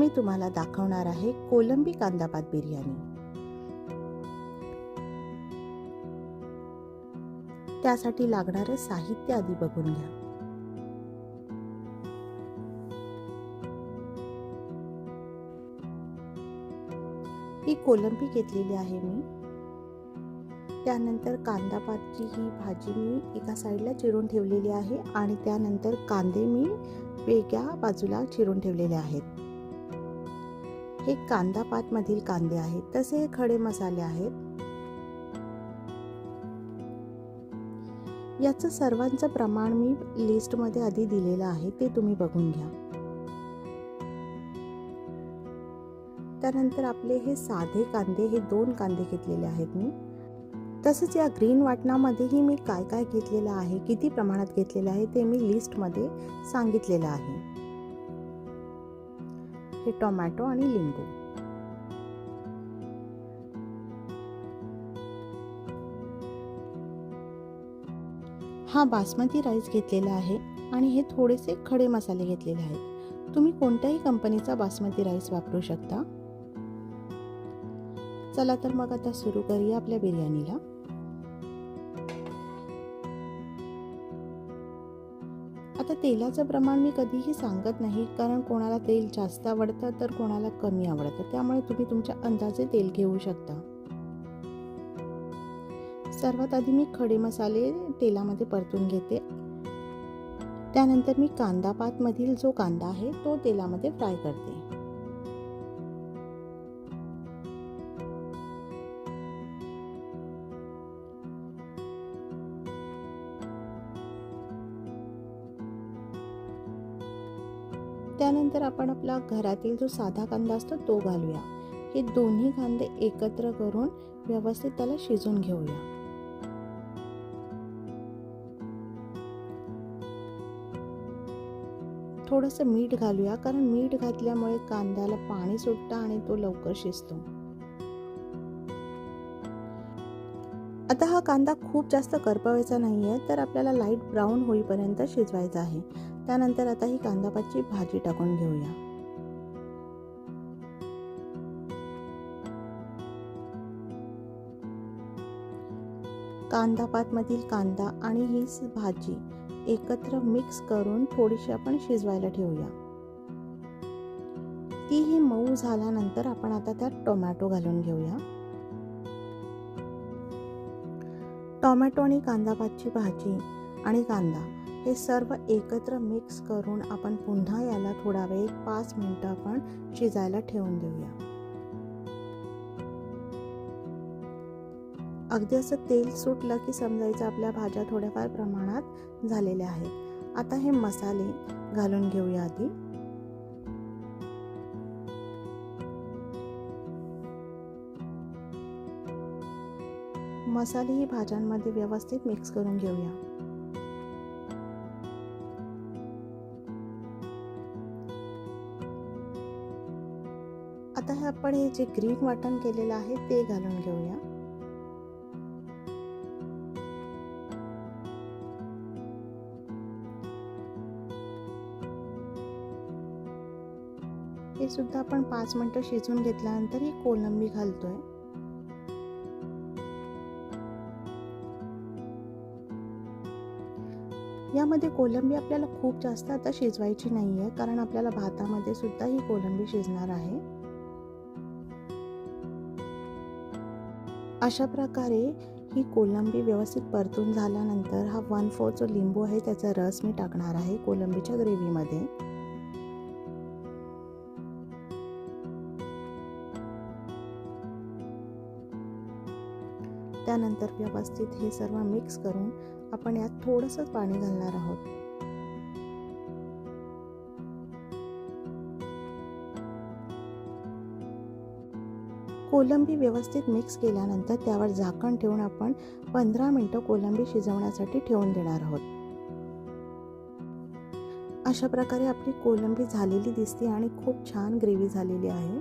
मी तुम्हाला दाखवणार आहे कोलंबी कांदापात बिर्याणी। त्यासाठी लागणारे साहित्य आधी बघून घ्या। ही कोलंबी घेतलेली आहे मी। त्यानंतर कांदापातची ही भाजी मी एका साईडला चिरून ठेवलेली आहे आणि त्यानंतर कांदे मी वेगळ्या बाजूला चिरून ठेवलेले आहेत। हे कांदापात मधील कांदे आहेत, तसे खडे मसाले आहेत। याचं सर्वांचं प्रमाण मी लिस्ट मध्ये आधी दिलेलं आहे, ते तुम्ही बघून घ्या। त्यानंतर आपले हे साधे कांदे, हे 2 कांदे घेतलेले आहेत मी। तसंच या ग्रीन वाटणामध्येही मी काय काय घेतलेलं आहे, किती प्रमाणात घेतलेलं आहे ते मी लिस्ट मध्ये सांगितलेलं आहे। हे टोमॅटो आणि लिंबू। हा बासमती राईस घेतलेला आहे आणि हे थोडेसे खडे मसाले घेतलेले आहेत। तुम्ही कोणत्याही कंपनीचा बासमती राईस वापरू शकता। चला तर मग आता सुरू करूया आपल्या बिर्याणीला। आता तेलाचं प्रमाण मी कधीही सांगत नाही, कारण कोणाला तेल जास्त आवडतं तर कोणाला कमी आवडतं, त्यामुळे तुम्ही तुमच्या अंदाजे तेल घेऊ शकता। सर्वात आधी मी खडे मसाले तेलामध्ये परतून घेते। त्यानंतर मी कांदापात मधील जो कांदा आहे तो तेलामध्ये फ्राय करते। त्यानंतर आपण आपला घरातील जो साधा कांदा असतो तो घालूया। हे दोन्ही कांदे एकत्र करून व्यवस्थित त्याला शिजवून घेऊया। थोडंसं मीठ घालूया, कारण मीठ घातल्यामुळे कांद्याला पाणी सुटतं आणि तो लवकर शिजतो। आता हा कांदा खूप जास्त करपवायचा नाहीये, तर आपल्याला लाईट ब्राऊन होईपर्यंत शिजवायचा आहे। त्यानंतर आता ही कांदापातची भाजी टाकून घेऊया। कांदापात मधील कांदा आणि ही भाजी एकत्र मिक्स करून थोडीशी आपण शिजवायला ठेवूया। ती ही मऊ झाल्यानंतर आपण आता त्यात टोमॅटो घालून घेऊया। टोमॅटो आणि कांदापातची भाजी आणि कांदा हे सर्व एकत्र मिक्स करून आपण पुन्हा याला थोडा वेळ 5 मिनिटं आपण शिजायला ठेवून देऊया। अगदी असं तेल सुटलं की समजायचं आपल्या भाज्या थोड्याफार प्रमाणात झालेल्या आहेत। आता हे मसाले घालून घेऊया आधी। मसाले ही भाज्यांमध्ये व्यवस्थित मिक्स करून घेऊया। आता हे आपण हे जे ग्रीन वाटण केलेलं आहे ते घालून घेऊया। हे सुद्धा आपण 5 मिनिटं शिजवून घेतल्यानंतर ही कोलंबी घालतोय। यामध्ये कोलंबी आपल्याला खूप जास्त आता शिजवायची नाहीये, कारण आपल्याला भातामध्ये सुद्धा ही कोलंबी शिजणार आहे। अशा प्रकारे ही कोलंबी व्यवस्थित परतून झाल्यानंतर हा 1/4 जो लिंबू आहे त्याचा रस मी टाकणार आहे कोलंबीच्या ग्रेव्हीमध्ये। त्यानंतर व्यवस्थित हे सर्व मिक्स करून आपण यात थोडंसं पाणी घालणार आहोत। कोलंबी व्यवस्थित मिक्स केल्यानंतर त्यावर झाकण ठेवून आपण 15 मिनिटं कोलंबी शिजवण्यासाठी ठेवून देणार आहोत। अशा प्रकारे आपली कोलंबी झालेली दिसते आणि खूप छान ग्रेव्ही झालेली आहे।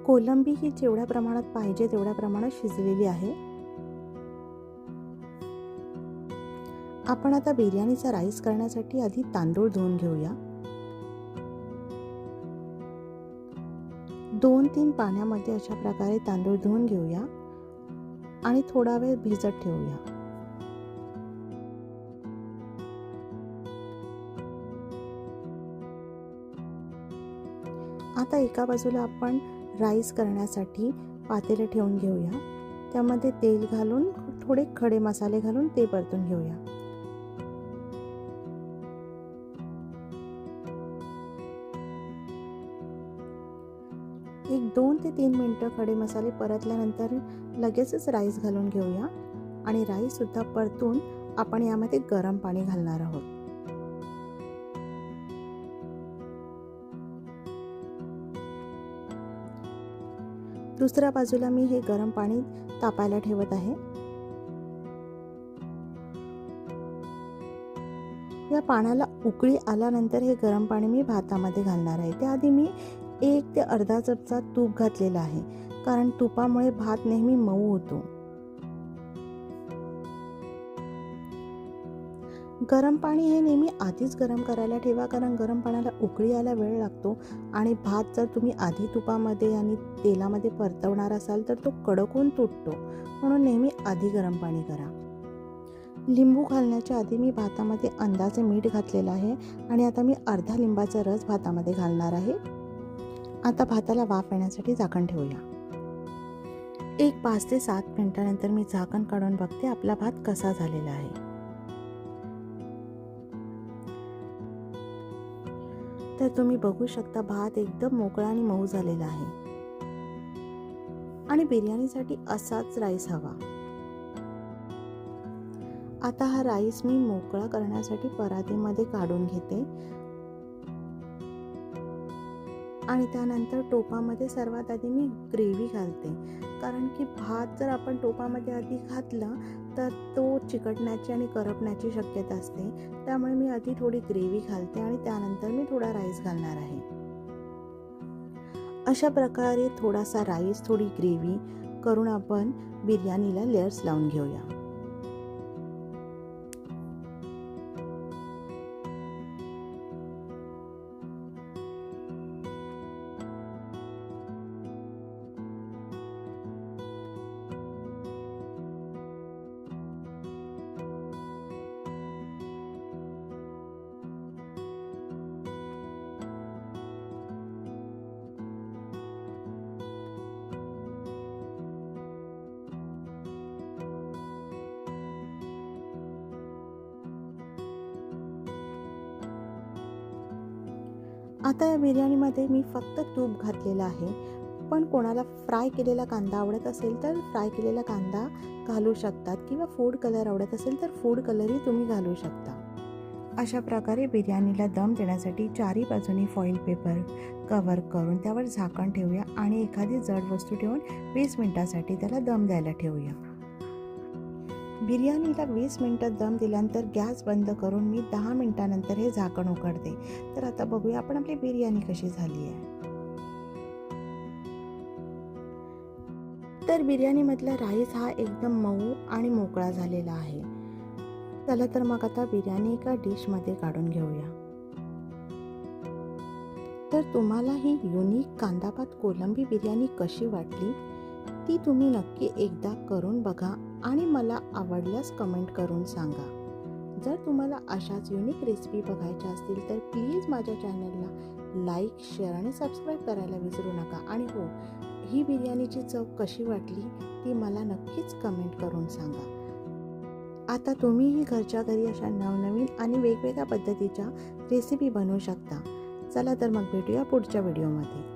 कोलंबी ही जेवढ्या प्रमाणात पाहिजे तेवढ्या प्रमाणात शिजलेली आहे। आपण आता बिर्याणीचा राईस करण्यासाठी आधी तांदूळ धुवून घेऊया। 2-3 पाण्यामध्ये अशा प्रकारे तांदूळ धुवून घेऊया आणि थोडा वेळ भिजत ठेवूया. आता एका बाजूला आपण राईस करण्यासाठी पातेले ठेवून घेऊया. त्यामध्ये तेल घालून थोडे खडे मसाले घालून ते परतून घेऊया. एक 2 ते 3 मिनिटं खडे मसाले परतल्यानंतर लगेचच राईस घालून घेऊया आणि राईस सुद्धा परतून आपण यामध्ये गरम पाणी घालणार आहोत. दुसऱ्या बाजूला मी हे गरम पाणी तापायला ठेवत आहे. या पाण्याला उकळी आल्यानंतर हे गरम पाणी मी भातामध्ये घालणार आहे. त्याआधी मी 1 ते अर्धा चमचा तूप घातलेला आहे, कारण तुपामुळे भात नेहमी मऊ होतो. गरम पाणी हे नेहमी आधीच गरम करायला ठेवा, कारण गरम पाण्याला उकळी यायला वेळ लागतो आणि भात जर तुम्ही आधी तुपामध्ये आणि तेलामध्ये परतवणार असाल तर तो कडक होऊन तुटतो. म्हणून नेहमी आधी गरम पाणी करा. लिंबू घालण्याच्या आधी मी भातामध्ये अंदाजे मीठ घातलेलं आहे आणि आता मी अर्धा लिंबाचा रस भातामध्ये घालणार आहे. आता भाताला वाफ येण्यासाठी झाकण ठेवूया. एक 5 ते 7 मिनिटांनंतर मी झाकण काढून बघते आपला भात कसा झालेला आहे. तर तुम्ही बघू शकता भात एकदम मोकळा आणि मऊ झालेला आहे आणि बिर्याणीसाठी असाच राईस हवा. आता हा राईस मी मोकळा करण्यासाठी परातीमध्ये काढून घेते आणि त्यानंतर टोपामध्ये सर्वात आधी मी ग्रेव्ही घालते, कारण की भात जर आपण टोपामध्ये आधी घातला तर तो चिकटण्याची आणि करपण्याची शक्यता असते. त्यामुळे मी आधी थोडी ग्रेव्ही घालते आणि त्यानंतर मी थोडा राईस घालणार आहे. अशा प्रकारे थोडासा राईस, थोडी ग्रेव्ही करून आपण बिर्याणीला लेयर्स लावून घेऊया. आता या बिर्याणीमध्ये मी फक्त तूप घातलेलं आहे, पण कोणाला फ्राय केलेला कांदा आवडत असेल तर फ्राय केलेला कांदा घालू शकतात किंवा फूड कलर आवडत असेल तर फूड कलरही तुम्ही घालू शकता. अशा प्रकारे बिर्याणीला दम देण्यासाठी चारी बाजूनी फॉईल पेपर कव्हर करून त्यावर झाकण ठेवूया आणि एखादी जड वस्तू ठेवून 20 मिनिटांसाठी त्याला दम द्यायला ठेवूया. बिर्याणीला 20 मिनिटं दम दिल्यानंतर गॅस बंद करून मी 10 मिनिटांनंतर हे झाकण उघडते. तर आता बघूया आपण आपली बिर्याणी कशी झाली आहे. तर बिर्याणीमधला राईस हा एकदम मऊ आणि मोकळा झालेला आहे. चला तर मग आता बिर्याणी एका डिशमध्ये काढून घेऊया. तर तुम्हाला ही युनिक कांदापात कोलंबी बिर्याणी कशी वाटली ती तुम्ही नक्की एकदा करून बघा आणि मला आवडल्यास कमेंट करून सांगा. जर तुम्हाला अशाच युनिक रेसिपी बघायच्या असतील तर प्लीज माझ्या चॅनलला लाईक, शेअर आणि सबस्क्राईब करायला विसरू नका. आणि हो, ही बिर्याणीची चव कशी वाटली ती मला नक्कीच कमेंट करून सांगा. आता तुम्हीही घरच्या घरी अशा नवनवीन आणि वेगवेगळ्या पद्धतीच्या रेसिपी बनवू शकता. चला तर मग भेटूया पुढच्या व्हिडिओमध्ये.